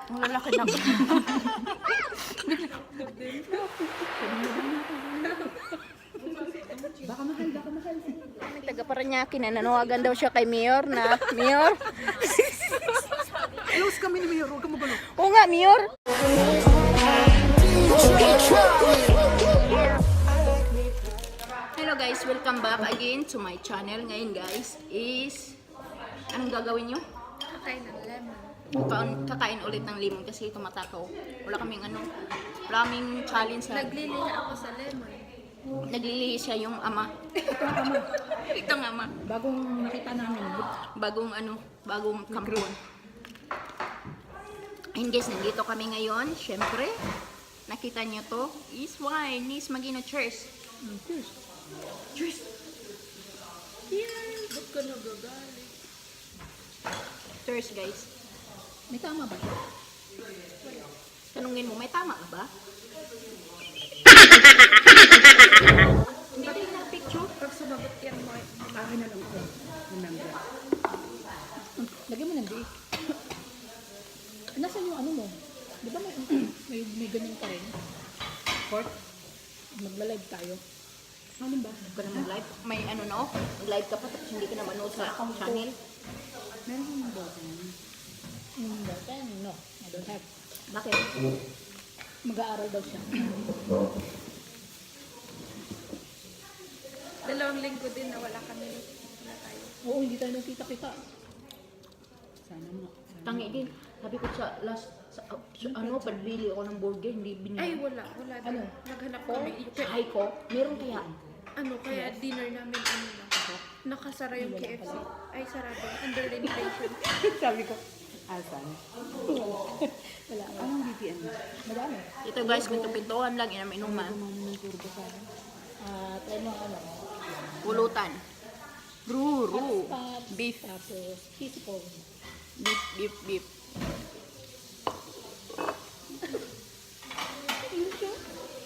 Ang lalaki na. Baka mahal, baka mahal. Taga Paranaque na nanawagan daw siya kay Mayor na, Mayor? Close kami ni Mayor, huwag ka magulo. Oo nga, Mayor. Hello guys, welcome back again to my channel. Ngayon guys is, anong gagawin nyo? Kakain ng lemon. Kakain ulit ng limon kasi tumatakaw. Wala kaming challenge sa... Nagliliha ako sa lemon. Naglilihi siya yung ama. Itong ama. Bagong nakita namin. Bagong kampon. Ayun guys, nandito kami ngayon. Siyempre, nakita nyo to. Is wine. Is magino cheers. Cheers. Cheers. Yeah, ba't ka nagagalit? Cheers guys. May tama ba? Tanungin mo, may tama ka ba? Hindi tayo na-picture. Pag sumagot yan mo, Akin na lang ako. Remember. Lagyan mo ng di. Nasaan yung ano mo? Di ba may ganyan ka rin? Court? Magla-live tayo. Ano ba? Huwag ka na mag-live. May ano na oh. Mag-live ka pa tapos hindi ka na manood sa channel. Meron kang button. Yung button? No, I don't have. Bakit? Mag-aaral daw siya. dalawang linggo din na wala kami. Wala tayo. Oo, hindi tayo nakita-kita. Sana mo. Tangi din. Sabi ko sa pagbili ako ng burger, hindi binili. Ay, wala. Wala din. Ano? Naghanap kami. Sahay ko, meron kaya. Kaya dinner namin, nakasara yung KFC. Ay, sarado. Under renovation. Sabi ko, asan? Wala. Anong BPM mo? Madami. Ito guys, pinto-pintuan lang, inuman. Kumano ng turbo sa akin. Try mo ano. Pulutan. Ruru. Paps, Beef. Tapos, cheesy pork. Beef.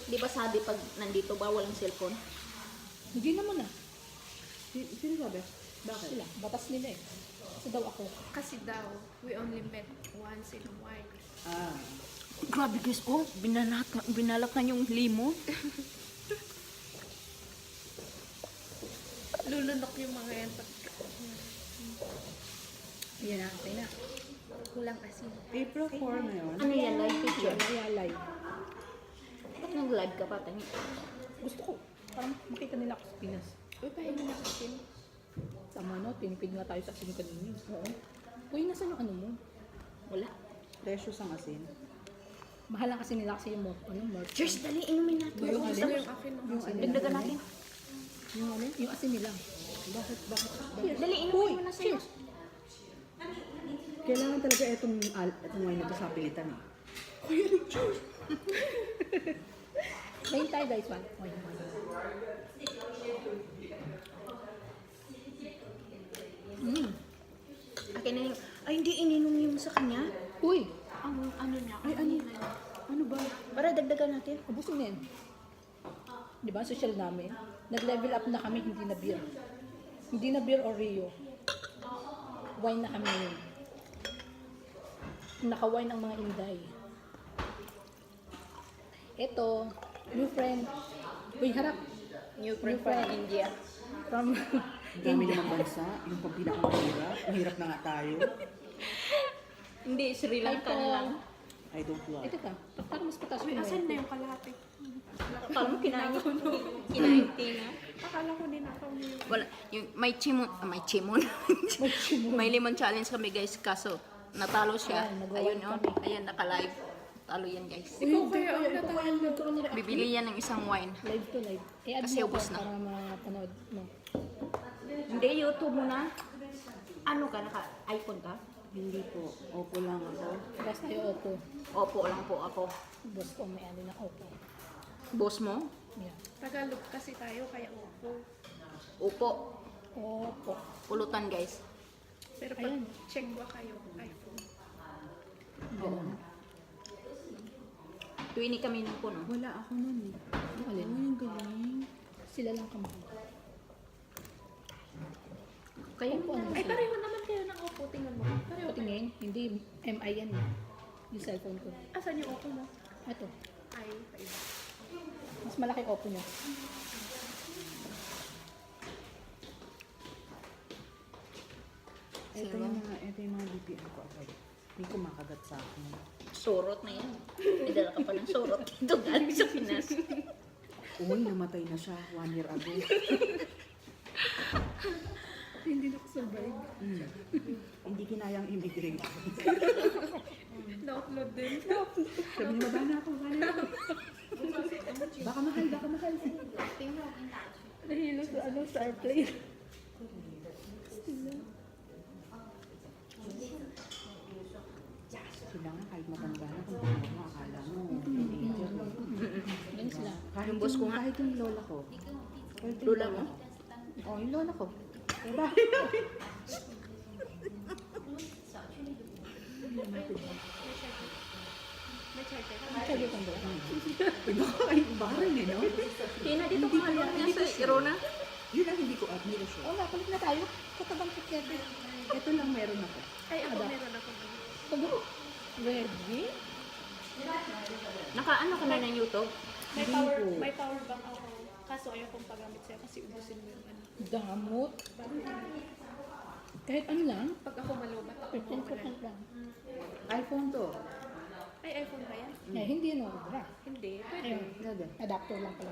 Di ba sabi pag nandito bawal ang cellphone? Hindi naman ah. Sino sabi? Bakit? Sila. Batas nila eh. Kasi daw ako. Kasi daw, we only met once in a while. Ah. Grabe guys, oh, binalak na yung limon. Lulunok yung mga yan pag Ayan na, okay na. kulang asin. April 4 na yun. Ano yan, live picture? Nayalay. Ba't nag-live ka pa, tangi? Gusto ko. Parang makita nila ako sa Pinas. Uy, pahingi na asin. Sama no, tinipid nga tayo sa asin kanina. Oo. Uy, nasan yung ano mo? Wala. Presyo sa asin. Mahal lang kasi nila kasi yung merch. Cheers, dali, inumin natin. Yung Gusto alin? yung akin. Yung alin? Dagdagan natin. Yung alin? Yung asin nila. Bakit? Dali, inumin mo na sa'yo. Kailangan talaga itong wine na ito sa pilitan eh. Ngayon tayo guys, one. Akin na yung... Ay, hindi ininom yung sa kanya. Uy! Ang ano niya. Ay, ano ba? Para dagdagan natin. Ubusin na yan. Di ba, social namin. Nag-level up na kami, hindi na beer. Hindi na beer or Rio. Wine na kami ngayon. Naka-wine ang mga Inday. Ito, new friend. Uy, harap. New friend from India. From Ang dami namang bansa, yung pang pinakamahirap. Mahirap na nga tayo. Hindi, Sri Lanka na lang. I don't like. Ito ka. Parang mas patas May yung asin wine. na yung kalahati. Akala mo kinain Tina. Akala ko din ako niyo. Wala, yung may chimon. May lemon challenge kami guys, kaso natalo siya. Ayan, nag-wine Ayun yun. kami. Ayan, naka-live. Talo yan guys. Ikaw kaya ang natawa. Nagkaroon na rin. Bibili yan ng isang wine. Live to live. I-add Kasi mo ako ubos na. para mapanood mo. Hindi, YouTube mo na. Ano ka, naka-iPhone ka? Hindi po. Opo lang ako. Basta tayo Oppo. Opo lang po ako. Boss ko may ano na Oppo. Boss mo? Yeah. Tagalog kasi tayo, kaya upo. Opo. Oppo. Pulutan guys. Pero pag Ayan. check ba kayo, iPhone. Ganun. Tuwini kami ng puno. Wala ako nun eh. Yung alin? Ay, ang galing. Sila lang kamahal. Kaya Oppo ano ba Ay, sila? pareho naman kayo ng upo. Tingnan mo. Pareho. Patingin, hindi MI yan. Yung cellphone ko. Asan yung Oppo mo? Ito. Ay, paiba. Mas malaki Oppo niya. Ito yung mga BPM ko agad. May kumakagat sa akin. Surot na yan. Idala ka pa ng surot dito galing sa Pinas. Uy, namatay na siya 1 year ago. Hindi na survive. Hindi kinayang immigrate. Na-upload din. Sabi niya, baba na ako. Baka mahal. Nahilo sa sa airplane. Sila nga kahit matanda na kung paano mo, akala mo, teenager. Yan sila. Kahit Yung boss ko nga. Kahit yung lola ko. Kahit yung Lola mo? Oo, yung lola ko. Diba? May charger. Sabi ko ba? Iba ka kayo baran eh, no? Tina, dito ka nga niya sa Irona. Yun ang hindi ko admire siya. Oo nga, palit na tayo. Katabang together. Ito lang meron ako. Ay, ako meron ako. Sabi ko, ready? Nakaano ka na ng YouTube? May power bank ako. Kaso ayaw kong paggamit sa'yo kasi ubusin mo yung ano. Damot. Kahit ano lang, Pag ako malobat ako. 15% lang. iPhone to. Ay, iPhone ba yan? Eh, hindi no, bra. Hindi. Pwede. Ayun, Nada. adapter lang pala.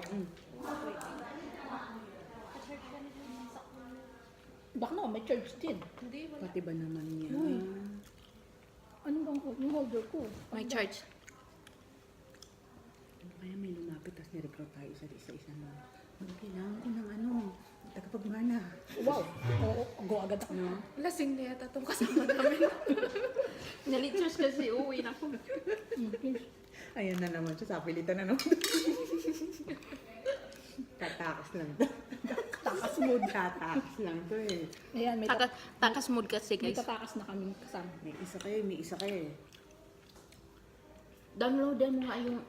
Baka na, may charge din. Hindi, wala. Pati ba naman niya? Uy. Ano bang yung holder ko? May charge. Ano kaya may lumapit tapos nirecruit tayo isa-isa na. Kailangan ko ng ano, tagapagmana. Wow! Oo, go agad ako. No? Lasing na yata itong kasama namin. Nalitras kasi uwi na ko. Ayan na naman siya, sapilitan na naman. Tatakas lang to. Takas mood. Tatakas lang to eh. Ayan, may, Takas mood kasi may guys. tatakas na kami kasama. May isa kayo eh. Downloadan mo nga yung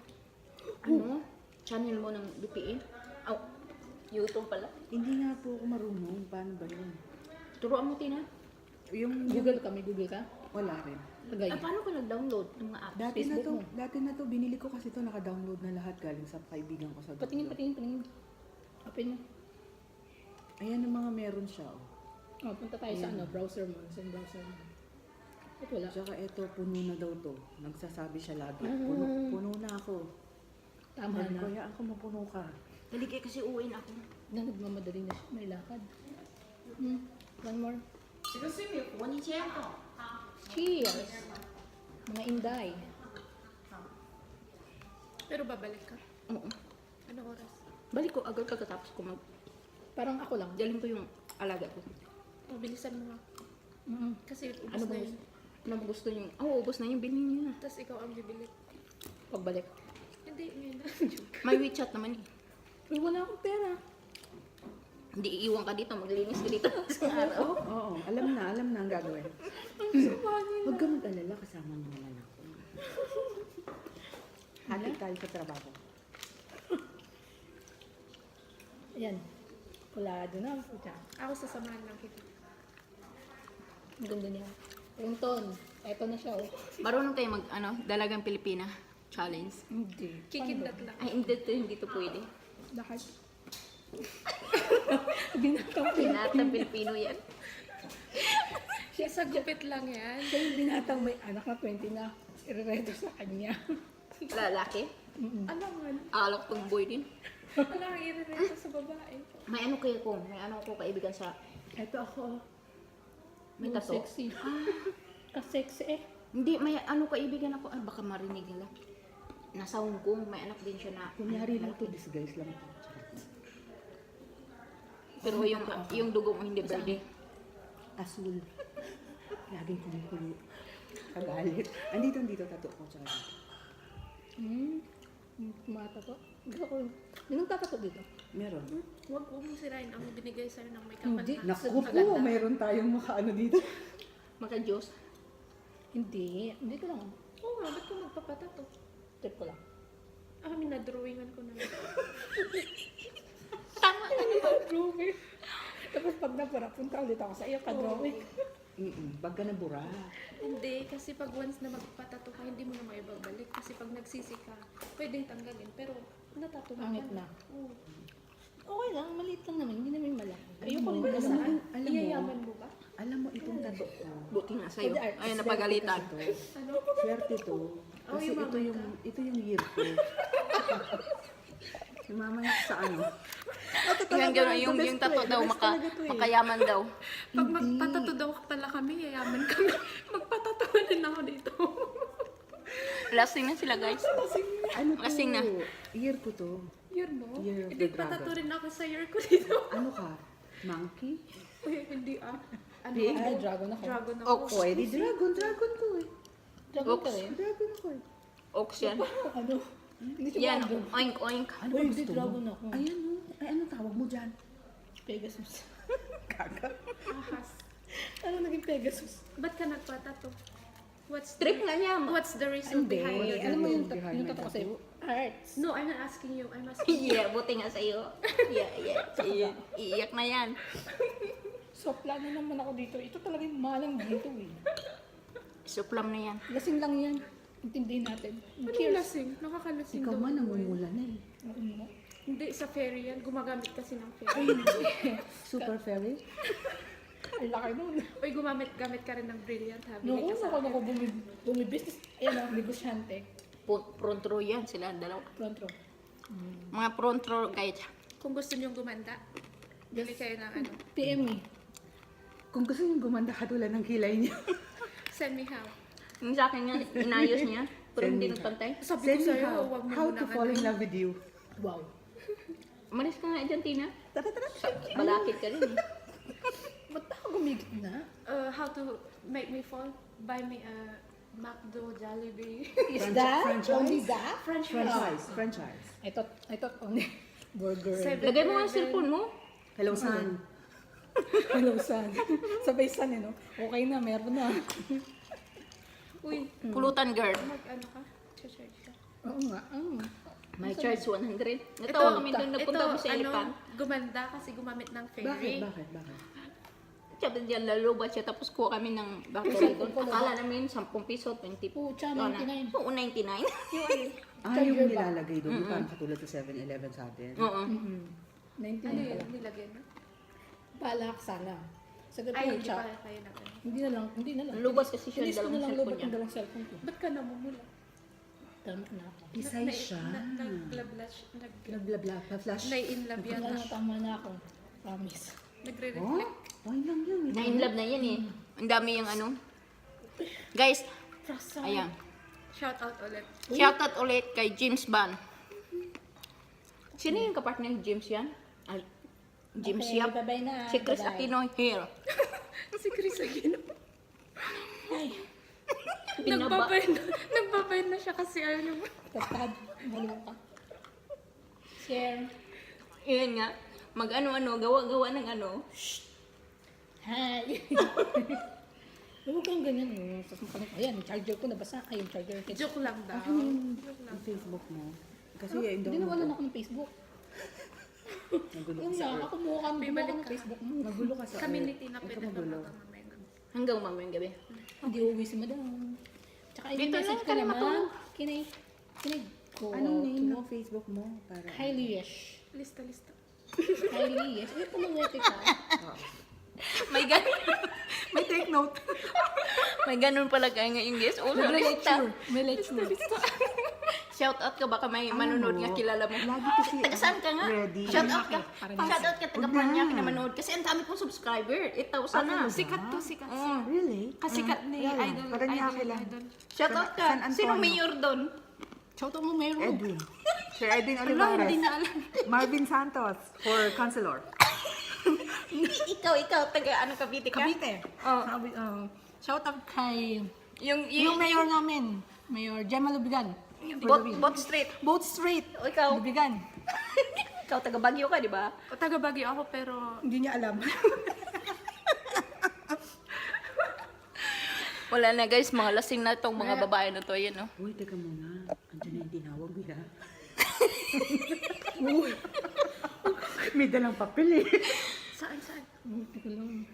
ano, channel mo ng BPA. Oh, YouTube pala. Hindi nga po ako marunong. Paano ba yun? Turuan mo, Tina. Yung Google ka? wala rin. Lagay. Ah, paano ka nag-download ng mga apps? Dati na to, binili ko kasi to, naka-download na lahat galing sa kaibigan ko sa Patingin. Open mo. Ayan ang mga meron siya. Oh. Oh, punta tayo sa ano, browser mo. Sa browser mo. At wala. Tsaka ito, puno na daw to. Nagsasabi siya lagi, puno na ako. Tama Sabi ko, na. hayaan ko mapuno ka. Dali kayo kasi uwi na ako. Na nagmamadali na siya. May lakad. One more. Cheers! Mga inday. Pero babalik ka. Oo. Anong oras? Balik ko agad pagkatapos ko Parang ako lang. Dalhin ko yung alaga ko. Mabilisan mo nga. Mm. Kasi ubos Ano na ba yun. Ano ba gusto niyo? Oo, ubos na yung bilhin niyo na. Tapos ikaw ang bibili. Pagbalik. Hindi, ngayon na. May WeChat naman eh. Ay, wala akong pera. Hindi iiwan ka dito, maglinis ka dito sa araw. Oo, alam na ang gagawin. Huwag ka mag-alala, kasama mo naman ako. Hati tayo sa trabaho. Ayan. Kulado na. Puta. Ako sasamahan lang kita. Ang ganda niya. Ringtone. Eto na siya, oh. Marunong kayo mag, dalagang Pilipina challenge. Hindi. Kikindat lang. Ay, hindi to pwede. Lahat. Binatang Pinatang Pilipino yan. Sa gupit lang yan. Siya yung binatang may anak na 20 na irereto sa kanya. Lalaki. Alangan. Alak tumboy din. Wala kang irereto sa babae. May ano kayo ko, may ano ko kaibigan sa, Ito ako. may Yung tato. Sexy. Ka-sexy eh. Hindi, may ano kaibigan ako, baka marinig nila. Nasa Hong Kong, may anak din siya na, Kunyari lang to, disguise lang to. pero yung dugo mo hindi verde. Asul. Laging kumukulo. Kagalit. Andito, tato ko. Tsaka dito. Tumatato. Gusto ko. Yung tatato dito. Meron. Huwag mo sirain ang binigay sa'yo ng may Hindi. kapal. Naku po, meron tayong makaano dito. Maka-Diyos. Hindi. Hindi ko lang. Oo nga, ba't ko magpapatato? Trip ko lang. Ah, minadrawingan ko na. Drawing. Tapos pag napura, punta ulit ako sa iyo, ka-drawing. Baga na bura. Hindi, kasi pag once na magpatato ka, hindi mo na maibabalik. Kasi pag nagsisi ka, pwedeng tanggalin. Pero natato mo Pangit ka na. Oo. Okay lang, maliit lang naman. Hindi naman malaki. Ayoko rin Para nasa. saan? alam mo, Iyayaman mo ba? Alam mo, itong tato ko. Buti nga sa'yo. Pwede art. Ayun, napagalitan. Ano? Swerte to. Oh, Kasi yung ito yung year ko. Sumama niya sa ano. Yan, gano'n. Yung tato daw, makayaman daw. Pag magpatato daw pala kami, yayaman kami. Magpatato na din ako dito. Lasting na sila, guys. Ano to? Kasing na. Year ko to. Yun, no? Year of Hindi, the patato dragon. rin ako sa year ko dito. Ano ka? Monkey? Uy, hindi ah. Ano Pig? ako? Ay, dragon ako. Dragon ako. Ox. Oh, edi dragon. Dragon to eh. Dragon ka rin. Dragon ako eh. Ox yan. Ano? Hindi siya Yan, dragon. oink, oink. Ano Uy, ba hindi gusto dragon mo? ako. Ayan o. Ay, ano tawag mo dyan? Pegasus. Ahas. Ano naging Pegasus? Ba't ka nagpatato? What's Trip nga niya. What's the reason Hindi. behind it? Alam mo yung Behind yung my tato ko sa'yo? Arts. No, I'm not asking you. I'm asking you. Yeah, buti nga sa'yo. Yeah. Iiyak na yan. So, plano naman ako dito. Ito talaga yung malang dito eh. Suplam na yan. Lasing lang yan. Intindihin natin. Anong Cheers. lasing? Nakakalasing Ikaw daw man, ako eh. namumula na eh. Ano? Hindi, sa ferry yan. Gumagamit kasi ng ferry. Super fairy? Ay, laki nun. Uy, gamit ka rin ng brilliant ha. Noong Bili ka una sa ko nung bumibusiness, ayan ang negosyante. Front row yan sila, dalawa. Front row. Mga front row, guys. Kung gusto niyong gumanda, bili kayo ng ano. PM me. Kung gusto niyong gumanda katulad ng kilay niya. Send me how. Yung sa akin nga, inayos niya. Pero hindi Send me. nagpantay. Sabi Send ko me sa'yo, how. huwag mo How muna to fall in love with you. Wow. Umalis ka nga, Argentina. Tara, tara. Balakid ka rin eh. Ba't ba ako gumigit na? How to make me fall? Buy me a McDo Jollibee. Is that? franchise? Only that? French Franchise. Franchise. I thought only burger. Lagay mo nga yung cellphone mo. Hello, son. Hello, son. Sabay son eh, no? Okay na, meron na. Uy, Pulutan girl. ano ka? Charge ka. Oo nga. May charge 100. Natawa kami doon, nagpunta mo sa Elipan. Gumanda kasi gumamit ng ferry. Bakit? Sabi diyan, lalubat siya, tapos kuha kami ng battery doon. Akala namin 10 piso, 20 Pucha, Ano? 99. Oo, 99. Yung nilalagay doon, parang katulad sa 7-Eleven sa atin. Oo. 99 Ano pala. yun? Nilagyan na? Balak sana. Sagot Ay, ko hindi siya. pa kayo na ganun. Hindi na lang. Lubas kasi siya, Inis ko na dalawang lang cellphone lubot niya. ang dalawang cellphone ko. Ba't ka namumula? Tama na ako. Isay siya. Nag-blablash. Bla-bla-bla. Pa-flash. Nai-inlove yan. Wala na, tama na ako. Promise. Oh? Nagre-reflect. Fine lang yun. Na in love na yan eh. Ang dami yung ano. Guys, Frasa. ayan. Shout out ulit. Shoutout ulit kay James Ban. Sino yung kapartner ni James yan? Ay, James Okay, Yap. bye-bye na. Si Chris Bye-bye. Aquino here. Si Chris Aquino. Ay, Pinaba. Nagbabayad na siya kasi ayaw niya. tatad. Baliw ka. Share. Yan nga. Mag-ano-ano, gawa-gawa ng ano. Hi. Huwag kang ganyan. Ayan, yung charger ko nabasa. Ay, yung charger. Joke lang daw. Yung Facebook mo. Kasi yun Hindi nawalan ako ng Facebook. Nagulo Yun ka sa lang, ako mukha May ka balik ng ka. Facebook mo. Nagulo ka sa Community na Huwag ka pwede na magulo. baka mamaya na. Hanggang mamayang gabi. Hindi uwi si madam. Tsaka Dito i-message lang ka ka na naman. matulog. Kinay ko. Anong name ng Facebook mo? Para Kylie Yesh. Lista. Kylie Yesh. Ito mo nga ka. May ganun. May take note. May ganun pala kaya ngayong guys. Oh, May lista. lecture. May lecture. Shout out ka baka may manonood nga kilala mo. Lagi kasi Taga saan ka nga? ready. Shout out ka. Para Shout out ka taga Paranaque na manood. Kasi ang dami kong subscriber. 8,000 na. Sikat to, sikat. Really? Kasikat ni Idol. Paranaque Idol, lang. Idol. Shout out ka. San Antonio. Sino mayor doon? Shout out mo meron. Edwin. Sir Edwin Ala, hindi Olivares. na alam. Marvin Santos for Councilor. ikaw, taga ano Cavite ka? Cavite. Oh. Shout out kay Yung yung mayor namin. Mayor Gemma Lubigan. Bot Street. Boat Street. O ikaw, Lubigan. ikaw taga Baguio ka, di ba? O, taga Baguio ako pero Hindi niya alam. Wala na guys, mga lasing na tong mga babae na to, yun, no? Uy, teka muna. Andiyan na yung tinawag nila. May dalang papel eh. saan? Hindi ko lang.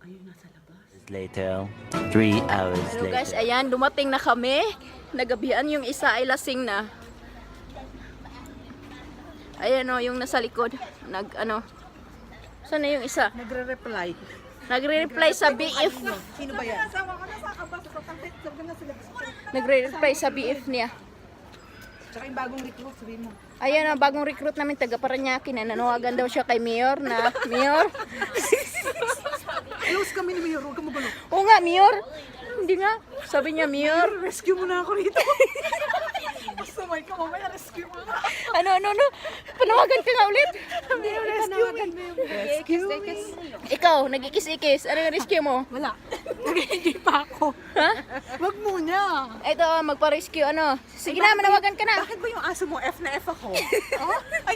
Ayun, nasa labas. later. 3 hours Hello guys, later. ayan, dumating na kami. Nagabihan yung isa ay lasing na. Ayan o, yung nasa likod. Saan na yung isa? Nagre-reply. Nagre-reply sa BF. Sino ba yan? Nagre-reply sa BF niya. Tsaka yung bagong recruit, sabihin mo. Ayan ang bagong recruit namin, taga Paranaque na nanawagan daw siya kay Mayor na, Mayor? Close kami ni Mayor, huwag ka magulo. Oo nga, Mayor. Hindi nga. Sabi niya, Mayor. Rescue mo na ako rito. Gusto mo ikaw, mamaya rescue mo na. Ano? Panawagan ka nga ulit. Rescue me. Ikaw, nag-ikis-ikis. Ano yung rescue mo? Wala. Hindi pa ako. Ha? Wag muna. Ito, magpa-rescue, ano. Sige na, manawagan ka na. Bakit ba yung aso mo F na F ako? Oh? Ay,